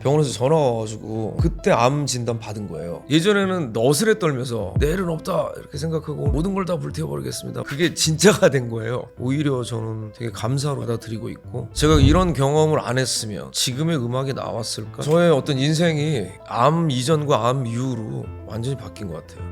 병원에서 전화 와가지고 그때 암 진단 받은 거예요. 예전에는 너스레 떨면서 내일은 없다 이렇게 생각하고 모든 걸 다 불태워버리겠습니다. 그게 진짜가 된 거예요. 오히려 저는 되게 감사로 받아들이고 있고, 제가 이런 경험을 안 했으면 지금의 음악이 나왔을까? 저의 어떤 인생이 암 이전과 암 이후로 완전히 바뀐 것 같아요.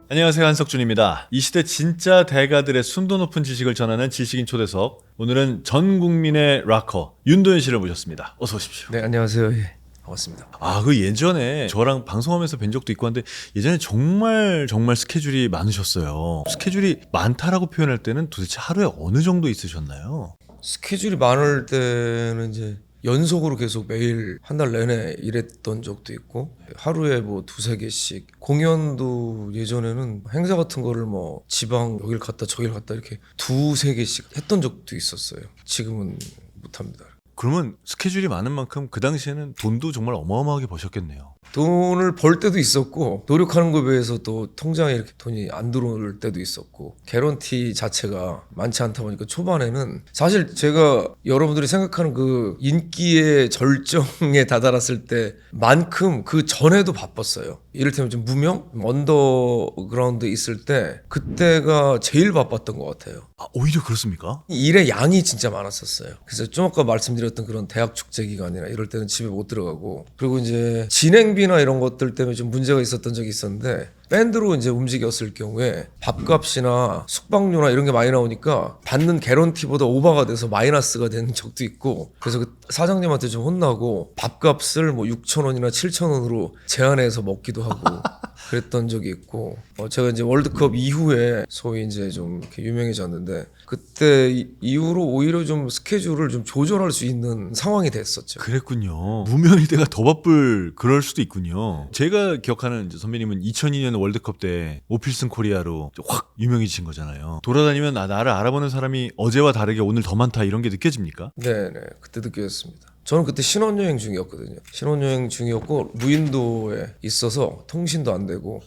안녕하세요, 한석준입니다. 이 시대 진짜 대가들의 순도 높은 지식을 전하는 지식인 초대석, 오늘은 전 국민의 락커 윤도현 씨를 모셨습니다. 어서 오십시오. 네, 안녕하세요. 예, 반갑습니다. 그 예전에 저랑 방송하면서 뵌 적도 있고 한데, 예전에 정말 스케줄이 많으셨어요. 스케줄이 많다라고 표현할 때는 도대체 하루에 어느 정도 있으셨나요? 스케줄이 많을 때는 이제 연속으로 계속 매일 한 달 내내 일했던 적도 있고, 하루에 뭐 2-3개씩 공연도 예전에는 행사 같은 거를 뭐 지방 여길 갔다 저길 갔다 이렇게 2-3개씩 했던 적도 있었어요. 지금은 못합니다. 그러면 스케줄이 많은 만큼 그 당시에는 돈도 정말 어마어마하게 버셨겠네요. 돈을 벌 때도 있었고, 노력하는 것에 비해서 또 통장에 이렇게 돈이 안 들어올 때도 있었고, 개런티 자체가 많지 않다 보니까 초반에는 사실 제가 여러분들이 생각하는 그 인기의 절정에 다다랐을 때만큼 그 전에도 바빴어요. 이를테면 좀 무명? 언더그라운드에 있을 때 그때가 제일 바빴던 것 같아요. 오히려 그렇습니까? 일의 양이 진짜 많았었어요. 그래서 좀 아까 말씀드렸던 그런 대학 축제 기간이나 이럴 때는 집에 못 들어가고, 그리고 이제 진행비나 이런 것들 때문에 좀 문제가 있었던 적이 있었는데, 밴드로 이제 움직였을 경우에 밥값이나 숙박료나 이런 게 많이 나오니까 받는 개런티보다 오버가 돼서 마이너스가 된 적도 있고, 그래서 그 사장님한테 좀 혼나고 밥값을 뭐 6,000원이나 7,000원으로 제한해서 먹기도 하고 그랬던 적이 있고, 제가 이제 월드컵 이후에 소위 이제 좀 이렇게 유명해졌는데, 그때 이후로 오히려 좀 스케줄을 좀 조절할 수 있는 상황이 됐었죠. 그랬군요. 무명일 때가 더 바쁠 그럴 수도 있군요. 제가 기억하는 이제 선배님은 2002년 월드컵 때 오필슨 코리아로 확 유명해지신 거잖아요. 돌아다니면 나를 알아보는 사람이 어제와 다르게 오늘 더 많다, 이런 게 느껴집니까? 네네, 그때 느껴졌습니다. 저는 그때 신혼여행 중이었거든요. 신혼여행 중이었고 무인도에 있어서 통신도 안 되고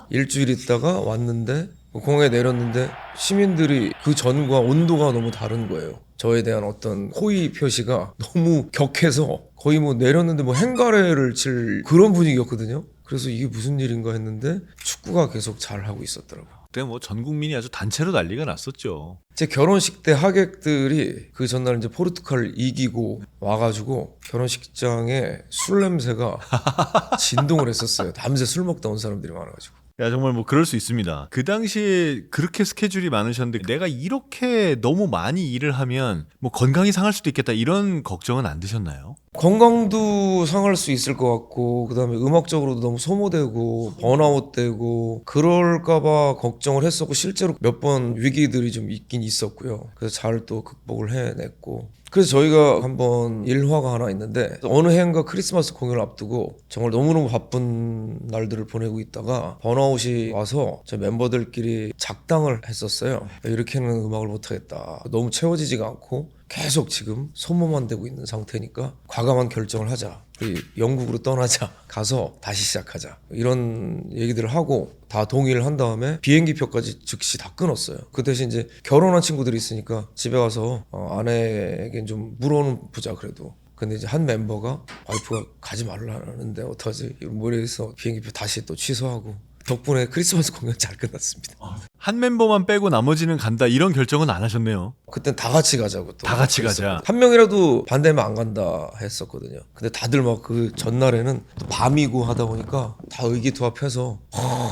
일주일 있다가 왔는데 공항에 내렸는데 시민들이 그 전과 온도가 너무 다른 거예요. 저에 대한 어떤 호의 표시가 너무 격해서 거의 뭐 내렸는데 뭐 행가래를 칠 그런 분위기였거든요. 그래서 이게 무슨 일인가 했는데 축구가 계속 잘 하고 있었더라고요. 그때 뭐 전 국민이 아주 단체로 난리가 났었죠. 제 결혼식 때 하객들이 그 전날 이제 포르투갈 이기고 와가지고 결혼식장에 술 냄새가 진동을 했었어요. 밤새 술 먹다 온 사람들이 많아가지고. 정말 뭐 그럴 수 있습니다. 그 당시에 그렇게 스케줄이 많으셨는데, 내가 이렇게 너무 많이 일을 하면 뭐 건강이 상할 수도 있겠다, 이런 걱정은 안 드셨나요? 건강도 상할 수 있을 것 같고, 그다음에 음악적으로도 너무 소모되고 번아웃되고 그럴까봐 걱정을 했었고, 실제로 몇 번 위기들이 좀 있긴 있었고요. 그래서 잘 또 극복을 해냈고, 그래서 저희가 한번 일화가 하나 있는데, 어느 해인가 크리스마스 공연을 앞두고 정말 너무너무 바쁜 날들을 보내고 있다가 번아웃이 와서 저희 멤버들끼리 작당을 했었어요. 이렇게는 음악을 못하겠다, 너무 채워지지가 않고 계속 지금 소모만 되고 있는 상태니까 과감한 결정을 하자, 우리 영국으로 떠나자, 가서 다시 시작하자, 이런 얘기들을 하고 다 동의를 한 다음에 비행기 표까지 즉시 다 끊었어요. 그 대신 이제 결혼한 친구들이 있으니까 집에 가서 아내에게 좀 물어는 보자 그래도. 근데 이제 한 멤버가 와이프가 가지 말라는데 어떡하지? 머리에서 비행기표 다시 또 취소하고, 덕분에 크리스마스 공연 잘 끝났습니다. 한 멤버만 빼고 나머지는 간다, 이런 결정은 안 하셨네요. 그땐 다 같이 가자고 또. 다 같이 가자. 한 명이라도 반대하면 안 간다 했었거든요. 근데 다들 막 그 전날에는 또 밤이고 하다 보니까 다 의기투합해서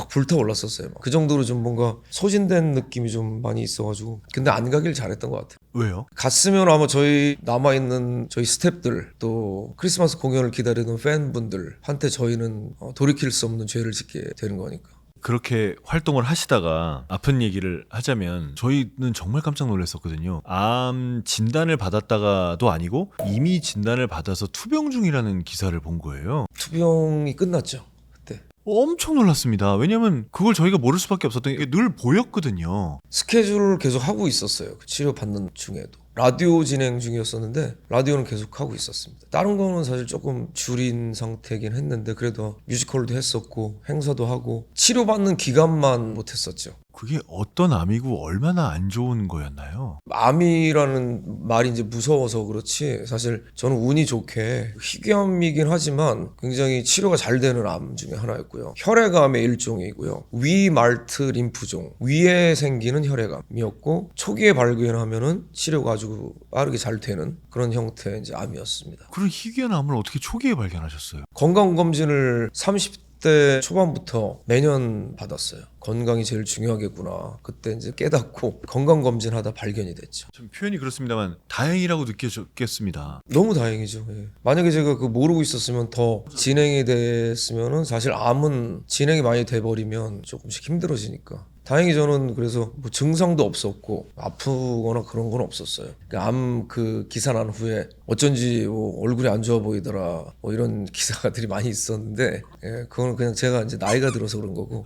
불타올랐었어요. 그 정도로 좀 뭔가 소진된 느낌이 좀 많이 있어가지고. 근데 안 가길 잘했던 것 같아요. 왜요? 갔으면 아마 저희 남아있는 저희 스태프들, 또 크리스마스 공연을 기다리는 팬분들한테 저희는 돌이킬 수 없는 죄를 짓게 되는 거니까. 그렇게 활동을 하시다가 아픈 얘기를 하자면, 저희는 정말 깜짝 놀랐었거든요. 암 진단을 받았다가도 아니고 이미 진단을 받아서 투병 중이라는 기사를 본 거예요. 투병이 끝났죠, 그때. 엄청 놀랐습니다. 왜냐면 그걸 저희가 모를 수밖에 없었던 게 늘 보였거든요. 스케줄을 계속 하고 있었어요. 그 치료받는 중에도. 라디오 진행 중이었었는데 라디오는 계속 하고 있었습니다. 다른 거는 사실 조금 줄인 상태긴 했는데, 그래도 뮤지컬도 했었고 행사도 하고 치료받는 기간만 못했었죠. 그게 어떤 암이고 얼마나 안 좋은 거였나요? 암이라는 말이 이제 무서워서 그렇지 사실 저는 운이 좋게 희귀암이긴 하지만 굉장히 치료가 잘 되는 암 중에 하나였고요. 혈액암의 일종이고요. 위말트 림프종 위에 생기는 혈액암이었고 초기에 발견하면은 치료가 아주 빠르게 잘 되는 그런 형태의 이제 암이었습니다. 그런 희귀한 암을 어떻게 초기에 발견하셨어요? 건강검진을 30대 초반부터 매년 받았어요. 건강이 제일 중요하겠구나. 그때 이제 깨닫고 건강검진하다 발견이 됐죠. 좀 표현이 그렇습니다만 다행이라고 느껴졌겠습니다. 너무 다행이죠. 예. 만약에 제가 그 모르고 있었으면 더 진행이 됐으면은 사실 암은 진행이 많이 돼버리면 조금씩 힘들어지니까. 다행히 저는 그래서 뭐 증상도 없었고 아프거나 그런 건 없었어요. 암 그 기사 난 후에 어쩐지 뭐 얼굴이 안 좋아 보이더라 뭐 이런 기사들이 많이 있었는데 예, 그거는 그냥 제가 이제 나이가 들어서 그런 거고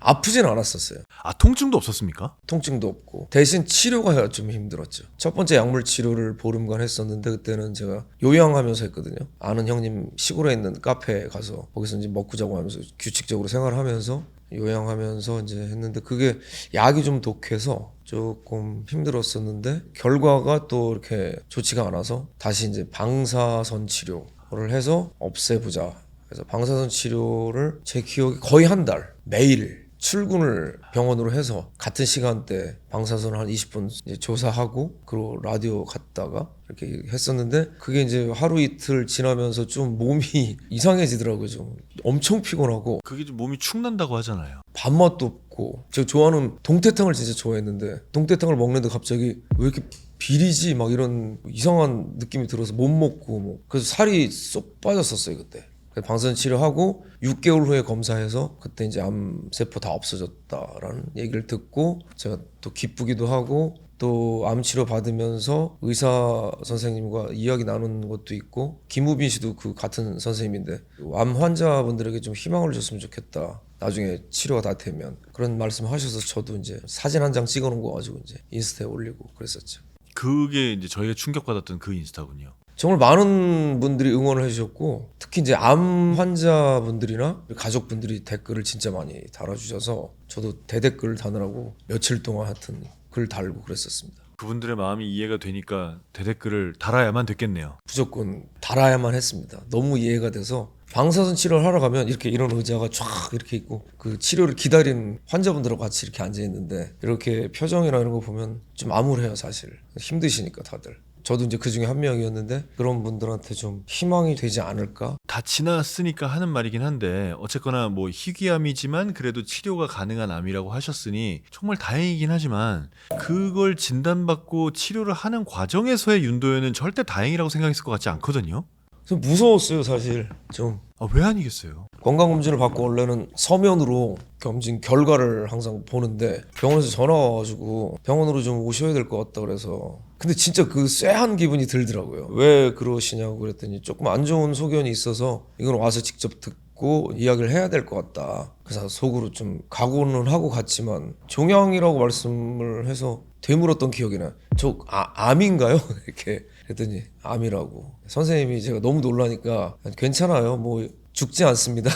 아프진 않았었어요. 아, 통증도 없었습니까? 통증도 없고 대신 치료가 좀 힘들었죠. 첫 번째 약물 치료를 보름간 했었는데 그때는 제가 요양하면서 했거든요. 아는 형님 시골에 있는 카페에 가서 거기서 이제 먹고 자고 하면서 규칙적으로 생활하면서 요양하면서 이제 했는데 그게 약이 좀 독해서 조금 힘들었었는데 결과가 또 이렇게 좋지가 않아서 다시 이제 방사선 치료를 해서 없애보자. 그래서 방사선 치료를 제 기억에 거의 한 달 매일 출근을 병원으로 해서 같은 시간대 방사선 한 20분 이제 조사하고 그리고 라디오 갔다가 이렇게 했었는데 그게 이제 하루 이틀 지나면서 좀 몸이 이상해지더라고요. 좀 엄청 피곤하고 그게 좀 몸이 축난다고 하잖아요. 밥맛도 없고 제가 좋아하는 동태탕을 진짜 좋아했는데 동태탕을 먹는데 갑자기 왜 이렇게 비리지 막 이런 이상한 느낌이 들어서 못 먹고 뭐 그래서 살이 쏙 빠졌었어요 그때. 방사선 치료하고 6개월 후에 검사해서 그때 이제 암세포 다 없어졌다라는 얘기를 듣고 제가 또 기쁘기도 하고 또 암 치료 받으면서 의사 선생님과 이야기 나눈 것도 있고 김우빈 씨도 그 같은 선생님인데 암 환자분들에게 좀 희망을 줬으면 좋겠다. 나중에 치료가 다 되면 그런 말씀하셔서 저도 이제 사진 한 장 찍어놓은 거 가지고 이제 인스타에 올리고 그랬었죠. 그게 이제 저희가 충격받았던 그 인스타군요. 정말 많은 분들이 응원을 해주셨고 특히 이제 암 환자분들이나 가족분들이 댓글을 진짜 많이 달아주셔서 저도 대댓글 다느라고 며칠 동안 하여튼 글 달고 그랬었습니다. 그분들의 마음이 이해가 되니까 대댓글을 달아야만 됐겠네요. 무조건 달아야만 했습니다. 너무 이해가 돼서 방사선 치료를 하러 가면 이렇게 이런 의자가 쫙 이렇게 있고 그 치료를 기다리는 환자분들하고 같이 이렇게 앉아 있는데 이렇게 표정이나 이런 거 보면 좀 암울해요 사실. 힘드시니까 다들. 저도 이제 그 중에 한 명이었는데 그런 분들한테 좀 희망이 되지 않을까? 다 지났으니까 하는 말이긴 한데 어쨌거나 뭐 희귀암이지만 그래도 치료가 가능한 암이라고 하셨으니 정말 다행이긴 하지만 그걸 진단받고 치료를 하는 과정에서의 윤도현은 절대 다행이라고 생각했을 것 같지 않거든요. 좀 무서웠어요 사실 좀. 아, 왜 아니겠어요? 건강검진을 받고 원래는 서면으로 검진 결과를 항상 보는데 병원에서 전화 와가지고 병원으로 좀 오셔야 될 것 같다 그래서 근데 진짜 그 쎄한 기분이 들더라고요. 왜 그러시냐고 그랬더니 조금 안 좋은 소견이 있어서 이건 와서 직접 듣고 이야기를 해야 될 것 같다. 그래서 속으로 좀 각오는 하고 갔지만 종양이라고 말씀을 해서 되물었던 기억이 나요. 저 암인가요? 이렇게 그랬더니 암이라고. 선생님이 제가 너무 놀라니까 괜찮아요. 뭐 죽지 않습니다.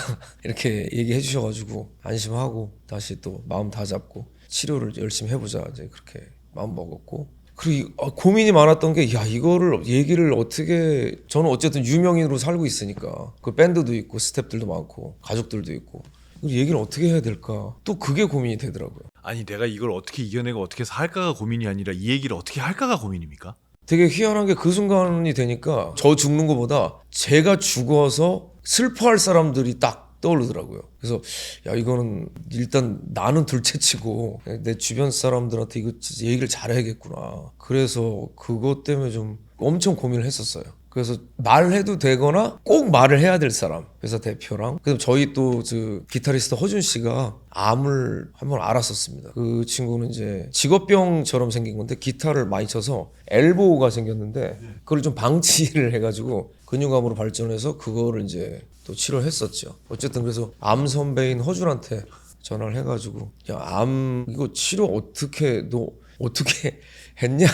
이렇게 얘기해 주셔가지고 안심하고 다시 또 마음 다 잡고 치료를 열심히 해보자 이제 그렇게 마음 먹었고 그리고 고민이 많았던 게 야 이거를 얘기를 어떻게 저는 어쨌든 유명인으로 살고 있으니까 그 밴드도 있고 스태프들도 많고 가족들도 있고 이 얘기를 어떻게 해야 될까 또 그게 고민이 되더라고요. 아니 내가 이걸 어떻게 이겨내고 어떻게 해서 할까가 고민이 아니라 이 얘기를 어떻게 할까가 고민입니까? 되게 희한한 게 그 순간이 되니까 저 죽는 것보다 제가 죽어서 슬퍼할 사람들이 딱 떠오르더라고요. 그래서 야 이거는 일단 나는 둘째치고 내 주변 사람들한테 이거 진짜 얘기를 잘해야겠구나. 그래서 그것 때문에 좀 엄청 고민을 했었어요. 그래서 말해도 되거나 꼭 말을 해야 될 사람 회사 대표랑 그다음 저희 또 그 기타리스트 허준 씨가 암을 한번 알았었습니다. 그 친구는 이제 직업병처럼 생긴 건데 기타를 많이 쳐서 엘보가 생겼는데 그걸 좀 방치를 해가지고 근육암으로 발전해서 그거를 이제 또 치료했었죠. 어쨌든 그래서 암 선배인 허준한테 전화를 해가지고 야 암 이거 치료 어떻게 했냐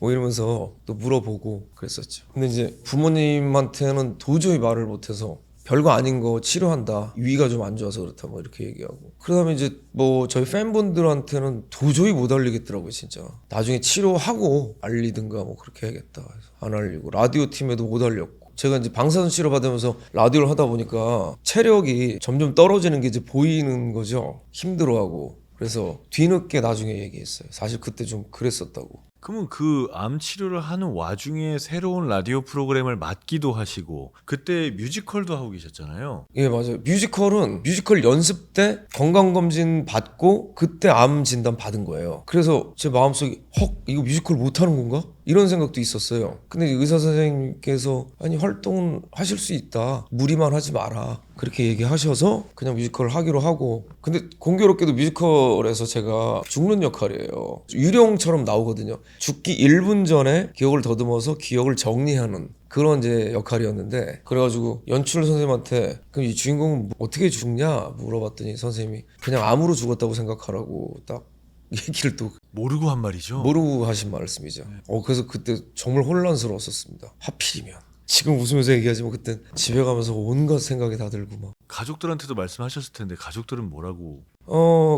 뭐 이러면서 또 물어보고 그랬었죠. 근데 이제 부모님한테는 도저히 말을 못해서 별거 아닌 거 치료한다. 위가 좀 안 좋아서 그렇다. 뭐 이렇게 얘기하고. 그러다음에 이제 뭐 저희 팬분들한테는 도저히 못 알리겠더라고요, 진짜. 나중에 치료하고 알리든가 뭐 그렇게 해야겠다. 그래서 안 알리고 라디오 팀에도 못 알렸고. 제가 이제 방사선 치료 받으면서 라디오를 하다 보니까 체력이 점점 떨어지는 게 이제 보이는 거죠. 힘들어하고. 그래서 뒤늦게 나중에 얘기했어요. 사실 그때 좀 그랬었다고. 그러면 그 암 치료를 하는 와중에 새로운 라디오 프로그램을 맡기도 하시고 그때 뮤지컬도 하고 계셨잖아요. 예, 맞아요. 뮤지컬은 뮤지컬 연습 때 건강검진 받고 그때 암 진단 받은 거예요. 그래서 제 마음속에 헉, 이거 뮤지컬 못하는 건가? 이런 생각도 있었어요. 근데 의사 선생님께서 아니 활동은 하실 수 있다. 무리만 하지 마라. 그렇게 얘기하셔서 그냥 뮤지컬을 하기로 하고 근데 공교롭게도 뮤지컬에서 제가 죽는 역할이에요. 유령처럼 나오거든요. 죽기 1분 전에 기억을 더듬어서 기억을 정리하는 그런 이제 역할이었는데 그래가지고 연출 선생님한테 그럼 이 주인공은 어떻게 죽냐 물어봤더니 선생님이 그냥 암으로 죽었다고 생각하라고 딱 얘기를 또 모르고 한 말이죠. 모르고 하신 말씀이죠. 그래서 그때 정말 혼란스러웠었습니다. 하필이면 지금 웃으면서 얘기하지만 그때 집에 가면서 온갖 생각이 다 들고 막 가족들한테도 말씀하셨을 텐데 가족들은 뭐라고?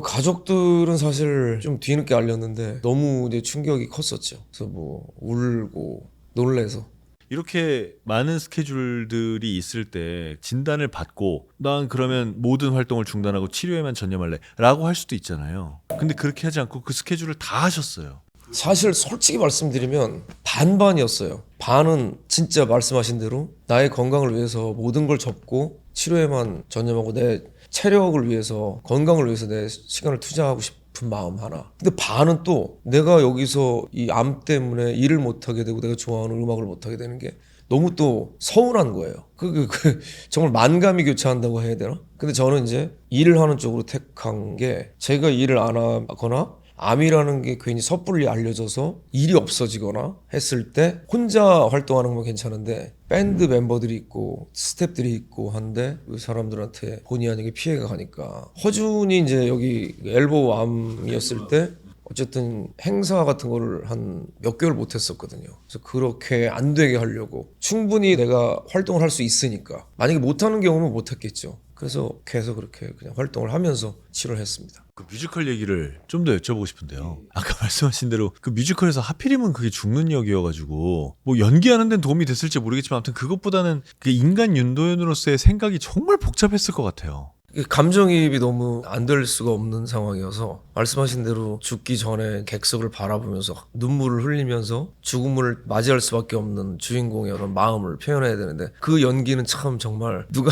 가족들은 사실 좀 뒤늦게 알렸는데 너무 이제 충격이 컸었죠. 그래서 뭐 울고 놀래서 이렇게 많은 스케줄들이 있을 때 진단을 받고 난 그러면 모든 활동을 중단하고 치료에만 전념할래 라고 할 수도 있잖아요. 근데 그렇게 하지 않고 그 스케줄을 다 하셨어요. 사실 솔직히 말씀드리면 반반이었어요. 반은 진짜 말씀하신 대로 나의 건강을 위해서 모든 걸 접고 치료에만 전념하고 내 체력을 위해서 건강을 위해서 내 시간을 투자하고 싶은 마음 하나. 근데 반은 또 내가 여기서 이 암 때문에 일을 못하게 되고 내가 좋아하는 음악을 못하게 되는 게 너무 또 서운한 거예요. 정말 만감이 교차한다고 해야 되나? 근데 저는 이제 일을 하는 쪽으로 택한 게 제가 일을 안 하거나 암이라는 게 괜히 섣불리 알려져서 일이 없어지거나 했을 때 혼자 활동하는 건 괜찮은데 밴드 멤버들이 있고 스태프들이 있고 한데 그 사람들한테 본의 아니게 피해가 가니까 허준이 이제 여기 엘보 암이었을 때 어쨌든 행사 같은 거를 한 몇 개월 못 했었거든요. 그래서 그렇게 안 되게 하려고 충분히 내가 활동을 할 수 있으니까 만약에 못 하는 경우면 못 했겠죠. 그래서 계속 그렇게 그냥 활동을 하면서 치료를 했습니다. 그 뮤지컬 얘기를 좀 더 여쭤보고 싶은데요. 아까 말씀하신 대로 그 뮤지컬에서 하필이면 그게 죽는 역이어가지고 뭐 연기하는 데는 도움이 됐을지 모르겠지만 아무튼 그것보다는 그 인간 윤도현으로서의 생각이 정말 복잡했을 것 같아요. 감정이입이 너무 안 될 수가 없는 상황이어서 말씀하신 대로 죽기 전에 객석을 바라보면서 눈물을 흘리면서 죽음을 맞이할 수밖에 없는 주인공의 어떤 마음을 표현해야 되는데 그 연기는 참 정말 누가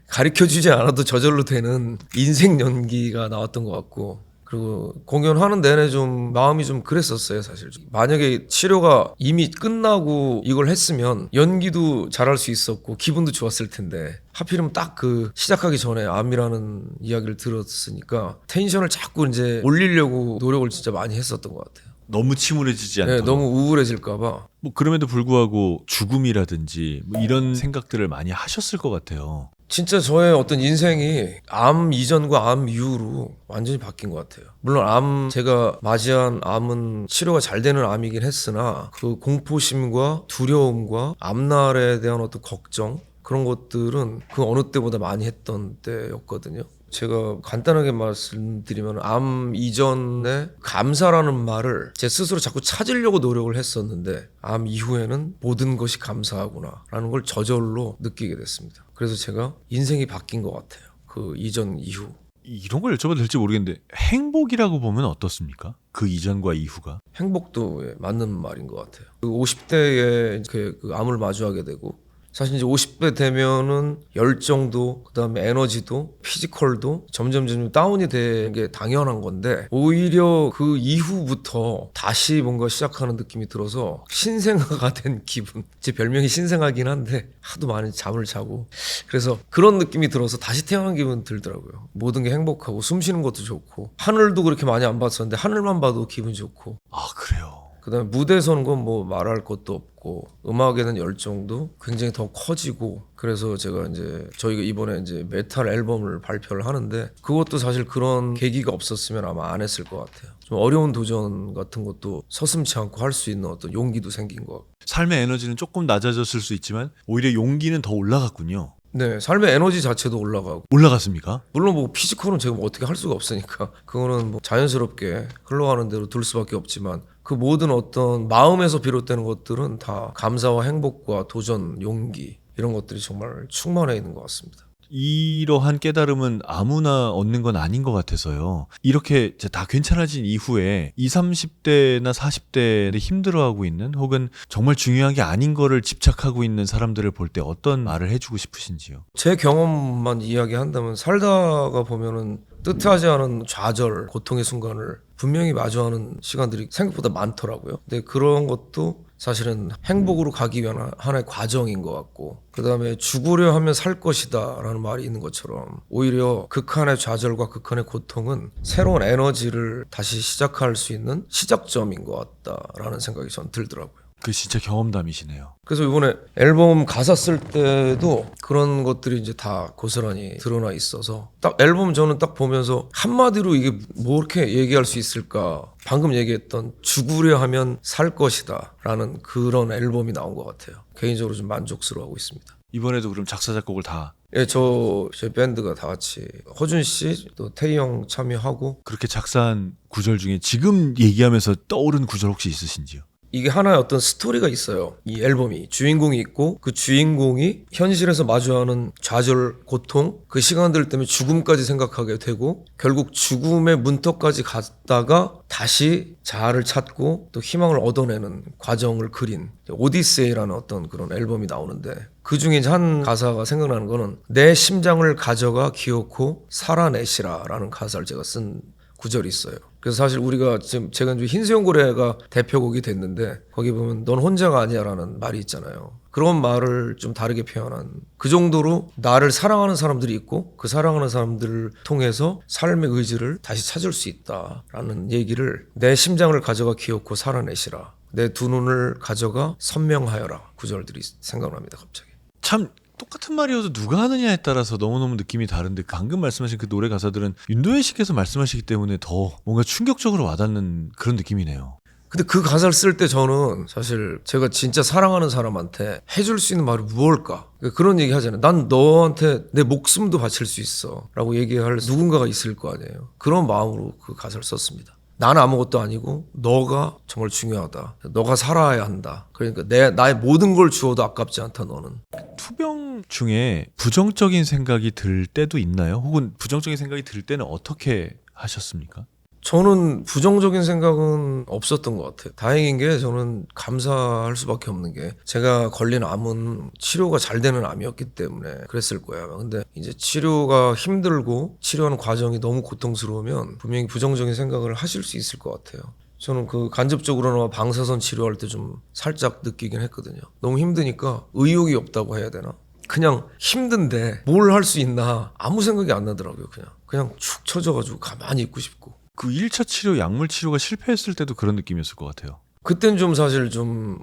가르쳐주지 않아도 저절로 되는 인생 연기가 나왔던 것 같고 그리고 공연하는 내내 좀 마음이 좀 그랬었어요 사실. 만약에 치료가 이미 끝나고 이걸 했으면 연기도 잘할 수 있었고 기분도 좋았을 텐데 하필이면 딱 그 시작하기 전에 암이라는 이야기를 들었으니까 텐션을 자꾸 이제 올리려고 노력을 진짜 많이 했었던 것 같아요. 너무 침울해지지 않도록. 네, 너무 우울해질까봐. 뭐 그럼에도 불구하고 죽음이라든지 뭐 이런 생각들을 많이 하셨을 것 같아요. 진짜 저의 어떤 인생이 암 이전과 암 이후로 완전히 바뀐 것 같아요. 물론 제가 맞이한 암은 치료가 잘 되는 암이긴 했으나 그 공포심과 두려움과 앞날에 대한 어떤 걱정 그런 것들은 그 어느 때보다 많이 했던 때였거든요. 제가 간단하게 말씀드리면 암 이전에 감사라는 말을 제 스스로 자꾸 찾으려고 노력을 했었는데 암 이후에는 모든 것이 감사하구나 라는 걸 저절로 느끼게 됐습니다. 그래서 제가 인생이 바뀐 것 같아요. 그 이전 이후. 이런 걸 여쭤봐도 될지 모르겠는데 행복이라고 보면 어떻습니까? 그 이전과 이후가? 행복도 맞는 말인 것 같아요. 그 50대에 그 암을 마주하게 되고 사실 이제 50대 되면은 열정도 그다음에 에너지도 피지컬도 점점 다운이 되는 게 당연한 건데 오히려 그 이후부터 다시 뭔가 시작하는 느낌이 들어서 신생아가 된 기분. 제 별명이 신생아긴 한데 하도 많이 잠을 자고 그래서 그런 느낌이 들어서 다시 태어난 기분 들더라고요. 모든 게 행복하고 숨 쉬는 것도 좋고 하늘도 그렇게 많이 안 봤었는데 하늘만 봐도 기분 좋고 아 그래요. 그다음에 무대 서는 건 뭐 말할 것도 없고 음악에 대한 열정도 굉장히 더 커지고 그래서 제가 이제 저희가 이번에 이제 메탈 앨범을 발표를 하는데 그것도 사실 그런 계기가 없었으면 아마 안 했을 것 같아요. 좀 어려운 도전 같은 것도 서슴지 않고 할 수 있는 어떤 용기도 생긴 것 같고 삶의 에너지는 조금 낮아졌을 수 있지만 오히려 용기는 더 올라갔군요. 네, 삶의 에너지 자체도 올라가고 올라갔습니까? 물론 뭐 피지컬은 제가 뭐 어떻게 할 수가 없으니까 그거는 뭐 자연스럽게 흘러가는 대로 둘 수밖에 없지만 그 모든 어떤 마음에서 비롯되는 것들은 다 감사와 행복과 도전, 용기 이런 것들이 정말 충만해 있는 것 같습니다. 이러한 깨달음은 아무나 얻는 건 아닌 것 같아서요. 이렇게 이제 다 괜찮아진 이후에 20, 30대나 40대에 힘들어하고 있는 혹은 정말 중요한 게 아닌 거를 집착하고 있는 사람들을 볼 때 어떤 말을 해주고 싶으신지요? 제 경험만 이야기한다면 살다가 보면은 뜻하지 않은 좌절, 고통의 순간을 분명히 마주하는 시간들이 생각보다 많더라고요. 근데 그런 것도 사실은 행복으로 가기 위한 하나의 과정인 것 같고 그 다음에 죽으려 하면 살 것이다 라는 말이 있는 것처럼 오히려 극한의 좌절과 극한의 고통은 새로운 에너지를 다시 시작할 수 있는 시작점인 것 같다라는 생각이 전 들더라고요. 그 진짜 경험담이시네요. 그래서 이번에 앨범 가사 쓸 때도 그런 것들이 이제 다 고스란히 드러나 있어서 딱 앨범 저는 딱 보면서 한마디로 이게 뭐 이렇게 얘기할 수 있을까 방금 얘기했던 죽으려 하면 살 것이다 라는 그런 앨범이 나온 것 같아요. 개인적으로 좀 만족스러워하고 있습니다. 이번에도 그럼 작사 작곡을 다 예, 저희 밴드가 다 같이 허준 씨, 또 태희 형 참여하고 그렇게 작사한 구절 중에 지금 얘기하면서 떠오른 구절 혹시 있으신지요? 이게 하나의 어떤 스토리가 있어요. 이 앨범이 주인공이 있고 그 주인공이 현실에서 마주하는 좌절, 고통 그 시간들 때문에 죽음까지 생각하게 되고 결국 죽음의 문턱까지 갔다가 다시 자아를 찾고 또 희망을 얻어내는 과정을 그린 오디세이라는 어떤 그런 앨범이 나오는데 그 중에 한 가사가 생각나는 거는 내 심장을 가져가 기어코 살아내시라 라는 가사를 제가 쓴 구절이 있어요. 그래서 사실 우리가 지금 제가 이제 흰수염고래가 대표곡이 됐는데 거기 보면 넌 혼자가 아니야라는 말이 있잖아요. 그런 말을 좀 다르게 표현한 그 정도로 나를 사랑하는 사람들이 있고 그 사랑하는 사람들을 통해서 삶의 의지를 다시 찾을 수 있다라는 얘기를 내 심장을 가져가 기어코 살아내시라 내 두 눈을 가져가 선명하여라 구절들이 생각납니다 갑자기. 참 똑같은 말이어도 누가 하느냐에 따라서 너무너무 느낌이 다른데 방금 말씀하신 그 노래 가사들은 윤도현 씨께서 말씀하시기 때문에 더 뭔가 충격적으로 와닿는 그런 느낌이네요. 근데 그 가사를 쓸 때 저는 사실 제가 진짜 사랑하는 사람한테 해줄 수 있는 말이 무엇일까? 그런 얘기 하잖아요. 난 너한테 내 목숨도 바칠 수 있어 라고 얘기할 누군가가 있을 거 아니에요. 그런 마음으로 그 가사를 썼습니다. 나는 아무것도 아니고 너가 정말 중요하다. 너가 살아야 한다. 그러니까 나의 모든 걸 주어도 아깝지 않다 너는. 투병 중에 부정적인 생각이 들 때도 있나요? 혹은 부정적인 생각이 들 때는 어떻게 하셨습니까? 저는 부정적인 생각은 없었던 것 같아요. 다행인 게 저는 감사할 수밖에 없는 게 제가 걸린 암은 치료가 잘 되는 암이었기 때문에 그랬을 거예요. 근데 이제 치료가 힘들고 치료하는 과정이 너무 고통스러우면 분명히 부정적인 생각을 하실 수 있을 것 같아요. 저는 그 간접적으로나마 방사선 치료할 때 좀 살짝 느끼긴 했거든요. 너무 힘드니까 의욕이 없다고 해야 되나? 그냥 힘든데 뭘 할 수 있나 아무 생각이 안 나더라고요. 그냥 축 처져가지고 가만히 있고 싶고. 그 1차 치료, 약물 치료가 실패했을 때도 그런 느낌이었을 것 같아요. 그땐 좀 사실 좀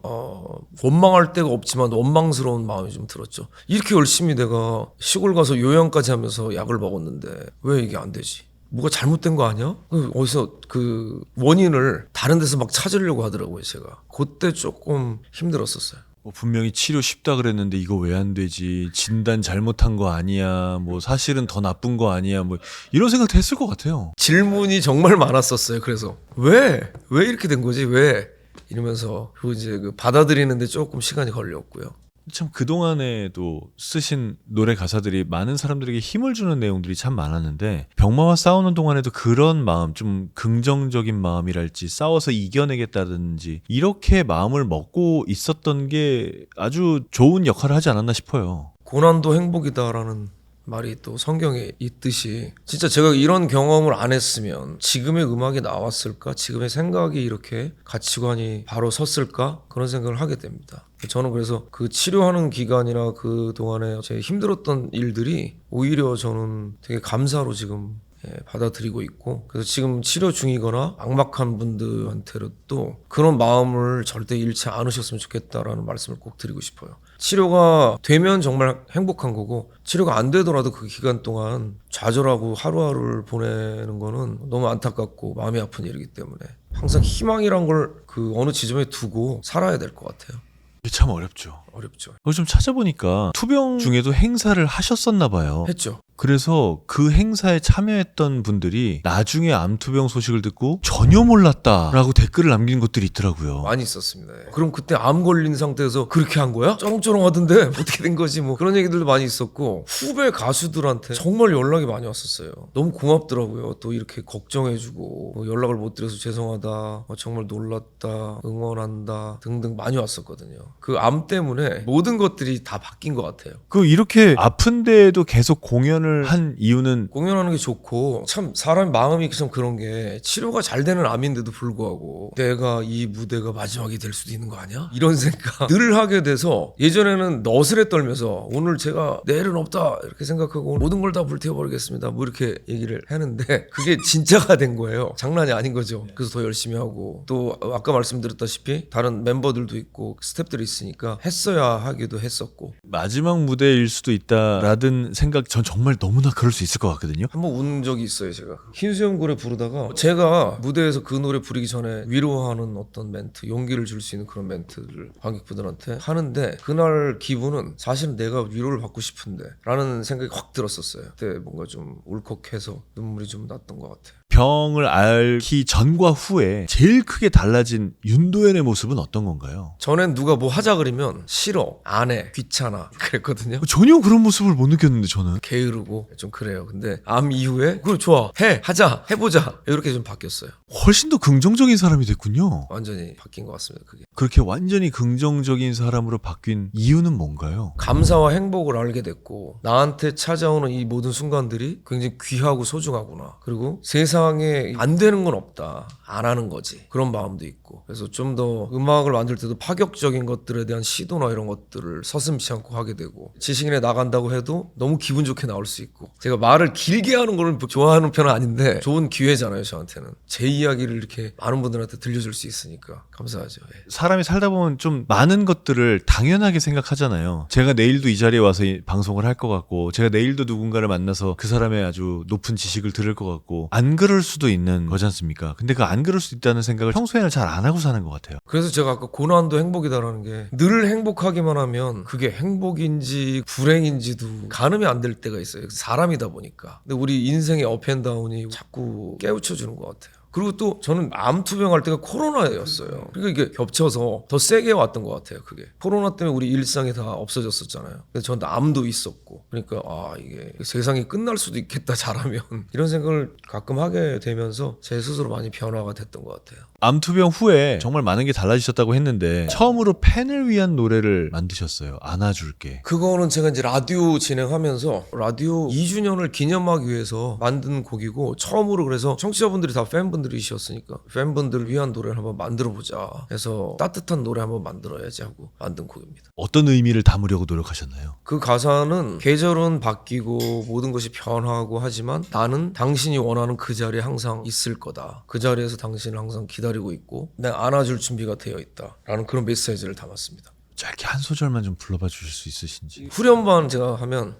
원망할 데가 없지만 원망스러운 마음이 좀 들었죠. 이렇게 열심히 내가 시골 가서 요양까지 하면서 약을 먹었는데 왜 이게 안 되지? 뭐가 잘못된 거 아니야? 어디서 그 원인을 다른 데서 막 찾으려고 하더라고요, 제가. 그때 조금 힘들었었어요. 분명히 치료 쉽다 그랬는데 이거 왜 안 되지? 진단 잘못한 거 아니야? 뭐 사실은 더 나쁜 거 아니야? 뭐 이런 생각도 했을 것 같아요. 질문이 정말 많았었어요. 그래서 왜 이렇게 된 거지? 왜? 이러면서 그 이제 그 받아들이는데 조금 시간이 걸렸고요. 참 그동안에도 쓰신 노래 가사들이 많은 사람들에게 힘을 주는 내용들이 참 많았는데 병마와 싸우는 동안에도 그런 마음, 좀 긍정적인 마음이랄지 싸워서 이겨내겠다든지 이렇게 마음을 먹고 있었던 게 아주 좋은 역할을 하지 않았나 싶어요. 고난도 행복이다라는 말이 또 성경에 있듯이 진짜 제가 이런 경험을 안 했으면 지금의 음악이 나왔을까? 지금의 생각이 이렇게 가치관이 바로 섰을까? 그런 생각을 하게 됩니다. 저는 그래서 그 치료하는 기간이나 그 동안에 제 힘들었던 일들이 오히려 저는 되게 감사로 지금 받아들이고 있고 그래서 지금 치료 중이거나 악막한 분들한테도 그런 마음을 절대 잃지 않으셨으면 좋겠다라는 말씀을 꼭 드리고 싶어요. 치료가 되면 정말 행복한 거고 치료가 안 되더라도 그 기간 동안 좌절하고 하루하루를 보내는 거는 너무 안타깝고 마음이 아픈 일이기 때문에 항상 희망이란 걸 그 어느 지점에 두고 살아야 될 것 같아요. 이게 참 어렵죠. 어렵죠. 그걸 좀 찾아보니까 투병 중에도 행사를 하셨었나 봐요. 했죠. 그래서 그 행사에 참여했던 분들이 나중에 암투병 소식을 듣고 전혀 몰랐다라고 댓글을 남긴 것들이 있더라고요. 많이 있었습니다. 예. 그럼 그때 암 걸린 상태에서 그렇게 한 거야? 쩌렁쩌렁하던데 어떻게 된 거지? 뭐 그런 얘기들도 많이 있었고 후배 가수들한테 정말 연락이 많이 왔었어요. 너무 고맙더라고요. 또 이렇게 걱정해주고 뭐 연락을 못 드려서 죄송하다, 정말 놀랐다, 응원한다 등등 많이 왔었거든요. 그 암 때문에 모든 것들이 다 바뀐 것 같아요. 그 이렇게 아픈데도 계속 공연을 한 이유는 공연하는 게 좋고 참 사람 마음이 참 그런 게 치료가 잘 되는 암인데도 불구하고 내가 이 무대가 마지막이 될 수도 있는 거 아니야? 이런 생각 늘 하게 돼서 예전에는 너스레 떨면서 오늘 제가 내일은 없다 이렇게 생각하고 모든 걸 다 불태워버리겠습니다 뭐 이렇게 얘기를 하는데 그게 진짜가 된 거예요. 장난이 아닌 거죠. 그래서 더 열심히 하고 또 아까 말씀드렸다시피 다른 멤버들도 있고 스태프들이 있으니까 했어야 하기도 했었고 마지막 무대일 수도 있다라는 생각 전 정말 너무나 그럴 수 있을 것 같거든요. 한번 운 적이 있어요. 제가 흰수염 고래 부르다가 제가 무대에서 그 노래 부르기 전에 위로하는 어떤 멘트, 용기를 줄 수 있는 그런 멘트를 관객분들한테 하는데 그날 기분은 사실은 내가 위로를 받고 싶은데 라는 생각이 확 들었었어요. 그때 뭔가 좀 울컥해서 눈물이 좀 났던 것 같아요. 병을 앓기 전과 후에 제일 크게 달라진 윤도현의 모습은 어떤 건가요? 전엔 누가 뭐 하자 그러면 싫어, 안 해, 귀찮아 그랬거든요. 전혀 그런 모습을 못 느꼈는데 저는. 게으르고 좀 그래요. 근데 암 이후에 그래 좋아, 해, 하자, 해보자 이렇게 좀 바뀌었어요. 훨씬 더 긍정적인 사람이 됐군요. 완전히 바뀐 것 같습니다. 그게 그렇게 완전히 긍정적인 사람으로 바뀐 이유는 뭔가요? 감사와 행복을 알게 됐고 나한테 찾아오는 이 모든 순간들이 굉장히 귀하고 소중하구나. 그리고 세상에 안 되는 건 없다. 안 하는 거지. 그런 마음도 있고. 그래서 좀 더 음악을 만들 때도 파격적인 것들에 대한 시도나 이런 것들을 서슴지 않고 하게 되고 지식인에 나간다고 해도 너무 기분 좋게 나올 수 있고 제가 말을 길게 하는 걸 좋아하는 편은 아닌데 좋은 기회잖아요. 저한테는. 제 이야기를 이렇게 많은 분들한테 들려줄 수 있으니까 감사하죠. 예. 사람이 살다 보면 좀 많은 것들을 당연하게 생각하잖아요. 제가 내일도 이 자리에 와서 이 방송을 할 것 같고 제가 내일도 누군가를 만나서 그 사람의 아주 높은 지식을 들을 것 같고 안 그럴 수도 있는 거지 않습니까? 근데 그 안 그럴 수 있다는 생각을 평소에는 잘 안 하고 사는 것 같아요. 그래서 제가 아까 고난도 행복이다라는 게 늘 행복하기만 하면 그게 행복인지 불행인지도 가늠이 안 될 때가 있어요. 사람이다 보니까. 근데 우리 인생의 업앤다운이 자꾸 깨우쳐주는 것 같아요. 그리고 또 저는 암 투병할 때가 코로나였어요. 그러니까 이게 겹쳐서 더 세게 왔던 것 같아요. 그게 코로나 때문에 우리 일상이 다 없어졌었잖아요. 근데 저는 암도 있었고 그러니까 아 이게 세상이 끝날 수도 있겠다 잘하면 이런 생각을 가끔 하게 되면서 제 스스로 많이 변화가 됐던 것 같아요. 암투병 후에 정말 많은 게 달라지셨다고 했는데 처음으로 팬을 위한 노래를 만드셨어요. 안아줄게. 그거는 제가 이제 라디오 진행하면서 라디오 2주년을 기념하기 위해서 만든 곡이고 처음으로 그래서 청취자분들이 다 팬분들이셨으니까 팬분들을 위한 노래를 한번 만들어보자 해서 따뜻한 노래 한번 만들어야지 하고 만든 곡입니다. 어떤 의미를 담으려고 노력하셨나요? 그 가사는 계절은 바뀌고 모든 것이 변하고 하지만 나는 당신이 원하는 그 자리에 항상 있을 거다. 그 자리에서 당신을 항상 기다리고 있고 내가 안아줄 준비가 되어 있다 라는 그런 메시지를 담았습니다. 짧게 한 소절만 좀 불러봐 주실 수 있으신지. 후렴만 제가 하면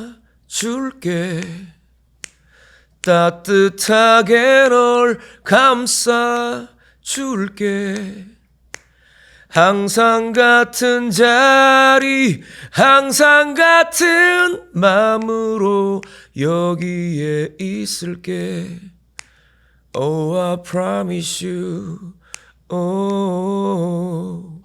안아줄게 따뜻하게 널 감싸줄게 항상 같은 자리 항상 같은 마음으로 여기에 있을게 Oh I promise you oh.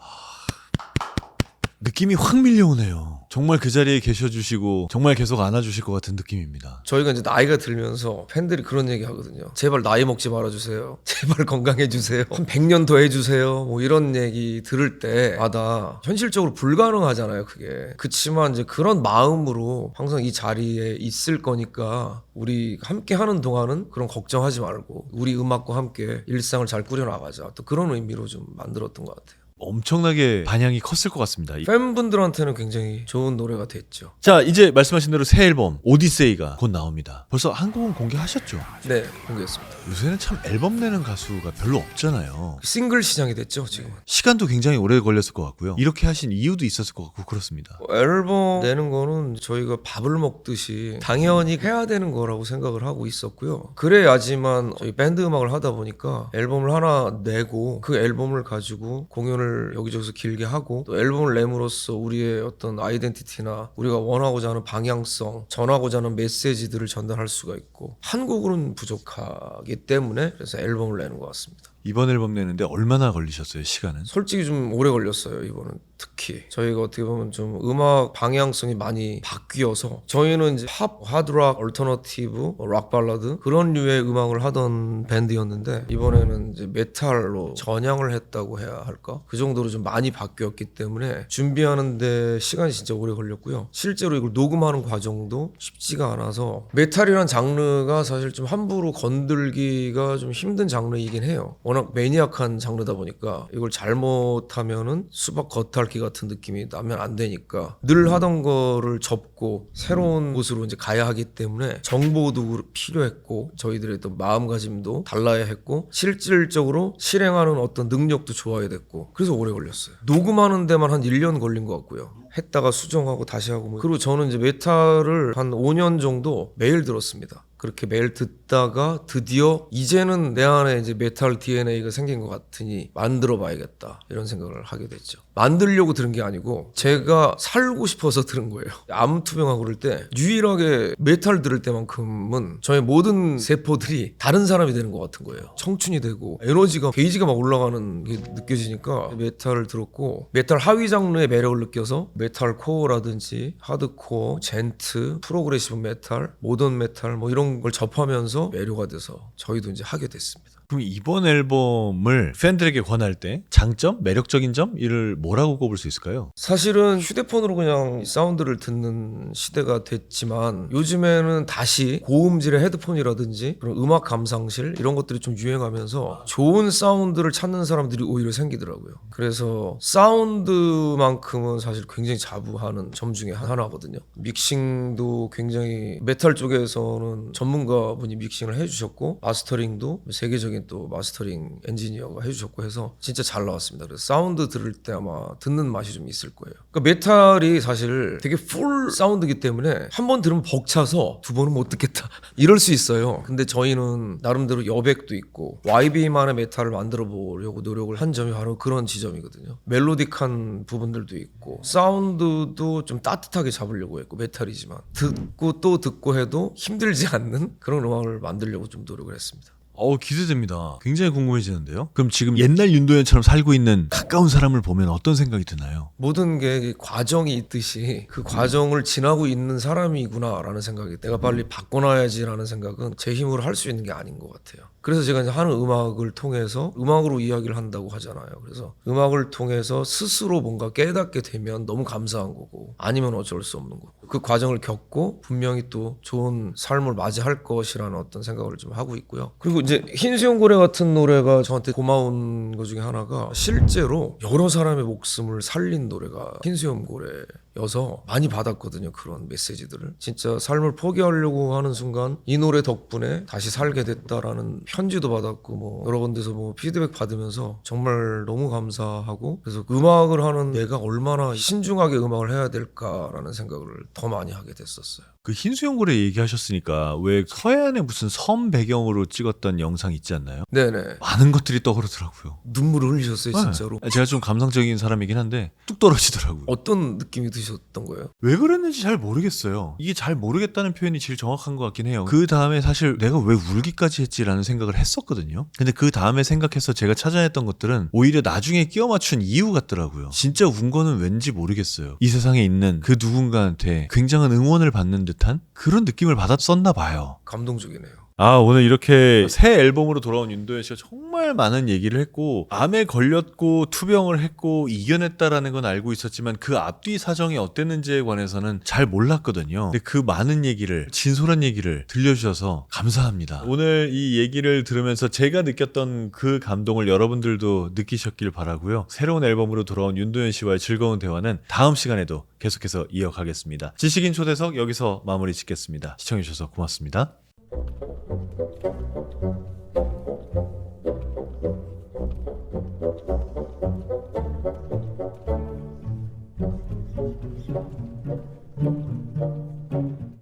느낌이 확 밀려오네요. 정말 그 자리에 계셔주시고 정말 계속 안아주실 것 같은 느낌입니다. 저희가 이제 나이가 들면서 팬들이 그런 얘기 하거든요. 제발 나이 먹지 말아주세요. 제발 건강해주세요. 한 100년 더 해주세요. 뭐 이런 얘기 들을 때마다 현실적으로 불가능하잖아요. 그게. 그치만 이제 그런 마음으로 항상 이 자리에 있을 거니까 우리 함께 하는 동안은 그런 걱정하지 말고 우리 음악과 함께 일상을 잘 꾸려나가자. 또 그런 의미로 좀 만들었던 것 같아요. 엄청나게 반향이 컸을 것 같습니다. 팬분들한테는 굉장히 좋은 노래가 됐죠. 자, 이제 말씀하신 대로 새 앨범 오디세이가 곧 나옵니다. 벌써 한 곡은 공개하셨죠? 네, 공개했습니다. 요새는 참 앨범 내는 가수가 별로 없잖아요. 싱글 시장이 됐죠, 지금은. 시간도 굉장히 오래 걸렸을 것 같고요. 이렇게 하신 이유도 있었을 것 같고 그렇습니다. 앨범 내는 거는 저희가 밥을 먹듯이 당연히 해야 되는 거라고 생각을 하고 있었고요. 그래야지만 저희 밴드 음악을 하다 보니까 앨범을 하나 내고 그 앨범을 가지고 공연을 앨범을 여기저기서 길게 하고 또 앨범을 내므로써 우리의 어떤 아이덴티티나 우리가 원하고자 하는 방향성, 전하고자 하는 메시지들을 전달할 수가 있고 한 곡으로는 부족하기 때문에 그래서 앨범을 내는 것 같습니다. 이번 앨범 내는데 얼마나 걸리셨어요, 시간은? 솔직히 좀 오래 걸렸어요. 이번은 특히 저희가 어떻게 보면 좀 음악 방향성이 많이 바뀌어서 저희는 이제 팝, 하드락, 얼터너티브, 락 발라드 그런 류의 음악을 하던 밴드였는데 이번에는 이제 메탈로 전향을 했다고 해야 할까? 그 정도로 좀 많이 바뀌었기 때문에 준비하는데 시간이 진짜 오래 걸렸고요. 실제로 이걸 녹음하는 과정도 쉽지가 않아서 메탈이란 장르가 사실 좀 함부로 건들기가 좀 힘든 장르이긴 해요. 워낙 매니악한 장르다 보니까 이걸 잘못하면은 수박 겉핥기 같은 느낌이 나면 안 되니까 늘 하던 거를 접고 새로운 곳으로 이제 가야 하기 때문에 정보도 필요했고 저희들의 또 마음가짐도 달라야 했고 실질적으로 실행하는 어떤 능력도 좋아야 됐고 그래서 오래 걸렸어요. 녹음하는 데만 한 1년 걸린 것 같고요. 했다가 수정하고 다시 하고 뭐. 그리고 저는 이제 메탈을 한 5년 정도 매일 들었습니다. 그렇게 매일 듣다가 드디어 이제는 내 안에 이제 메탈 DNA가 생긴 것 같으니 만들어 봐야겠다 이런 생각을 하게 됐죠. 만들려고 들은 게 아니고 제가 살고 싶어서 들은 거예요. 암 투병하고 그럴 때 유일하게 메탈 들을 때만큼은 저의 모든 세포들이 다른 사람이 되는 것 같은 거예요. 청춘이 되고 에너지가 게이지가 막 올라가는 게 느껴지니까 메탈을 들었고 메탈 하위 장르의 매력을 느껴서 메탈 코어라든지 하드코어, 젠트, 프로그레시브 메탈, 모던 메탈 뭐 이런 걸 접하면서 매료가 돼서 저희도 이제 하게 됐습니다. 그럼 이번 앨범을 팬들에게 권할 때 장점, 매력적인 점 이를 뭐라고 꼽을 수 있을까요? 사실은 휴대폰으로 그냥 사운드를 듣는 시대가 됐지만 요즘에는 다시 고음질의 헤드폰이라든지 그런 음악 감상실 이런 것들이 좀 유행하면서 좋은 사운드를 찾는 사람들이 오히려 생기더라고요. 그래서 사운드만큼은 사실 굉장히 자부하는 점 중에 하나거든요. 믹싱도 굉장히 메탈 쪽에서는 전문가분이 믹싱을 해주셨고 마스터링도 세계적인 또 마스터링 엔지니어가 해주셨고 해서 진짜 잘 나왔습니다. 그래서 사운드 들을 때 아마 듣는 맛이 좀 있을 거예요. 그러니까 메탈이 사실 되게 풀 사운드이기 때문에 한 번 들으면 벅차서 두 번은 못 듣겠다 이럴 수 있어요. 근데 저희는 나름대로 여백도 있고 YB만의 메탈을 만들어 보려고 노력을 한 점이 바로 그런 지점이거든요. 멜로딕한 부분들도 있고 사운드도 좀 따뜻하게 잡으려고 했고 메탈이지만 듣고 또 듣고 해도 힘들지 않는 그런 음악을 만들려고 좀 노력을 했습니다. 기대됩니다. 굉장히 궁금해지는데요. 그럼 지금 옛날 윤도현처럼 살고 있는 가까운 사람을 보면 어떤 생각이 드나요? 모든 게 과정이 있듯이 그 과정을 지나고 있는 사람이구나라는 생각이 내가 빨리 바꿔놔야지라는 생각은 제 힘으로 할 수 있는 게 아닌 것 같아요. 그래서 제가 이제 하는 음악을 통해서 음악으로 이야기를 한다고 하잖아요. 그래서 음악을 통해서 스스로 뭔가 깨닫게 되면 너무 감사한 거고 아니면 어쩔 수 없는 거고 그 과정을 겪고 분명히 또 좋은 삶을 맞이할 것이라는 어떤 생각을 좀 하고 있고요. 그리고 이제 흰수염고래 같은 노래가 저한테 고마운 것 중에 하나가 실제로 여러 사람의 목숨을 살린 노래가 흰수염고래여서 많이 받았거든요. 그런 메시지들을 진짜 삶을 포기하려고 하는 순간 이 노래 덕분에 다시 살게 됐다라는 편지도 받았고 뭐 여러 군데서 뭐 피드백 받으면서 정말 너무 감사하고 그래서 음악을 하는 내가 얼마나 신중하게 음악을 해야 될까라는 생각을 더 많이 하게 됐었어요. 그 흰수염고래 얘기하셨으니까 왜 서해안의 무슨 섬 배경으로 찍었던 영상 있지 않나요? 네네. 많은 것들이 떠오르더라고요. 눈물을 흘리셨어요 진짜로. 네. 제가 좀 감성적인 사람이긴 한데 뚝 떨어지더라고요. 어떤 느낌이 드셨던 거예요? 왜 그랬는지 잘 모르겠어요. 이게 잘 모르겠다는 표현이 제일 정확한 것 같긴 해요. 그 다음에 사실 내가 왜 울기까지 했지라는 생각을 했었거든요. 근데 그 다음에 생각해서 제가 찾아냈던 것들은 오히려 나중에 끼워 맞춘 이유 같더라고요. 진짜 운 거는 왠지 모르겠어요. 이 세상에 있는 그 누군가한테 굉장한 응원을 받는 듯한 그런 느낌을 받았었나 봐요. 감동적이네요. 오늘 이렇게 새 앨범으로 돌아온 윤도현 씨가 정말 많은 얘기를 했고 암에 걸렸고 투병을 했고 이겨냈다라는 건 알고 있었지만 그 앞뒤 사정이 어땠는지에 관해서는 잘 몰랐거든요. 근데 그 많은 얘기를 진솔한 얘기를 들려주셔서 감사합니다. 오늘 이 얘기를 들으면서 제가 느꼈던 그 감동을 여러분들도 느끼셨길 바라고요. 새로운 앨범으로 돌아온 윤도현 씨와의 즐거운 대화는 다음 시간에도 계속해서 이어가겠습니다. 지식인 초대석 여기서 마무리 짓겠습니다. 시청해주셔서 고맙습니다.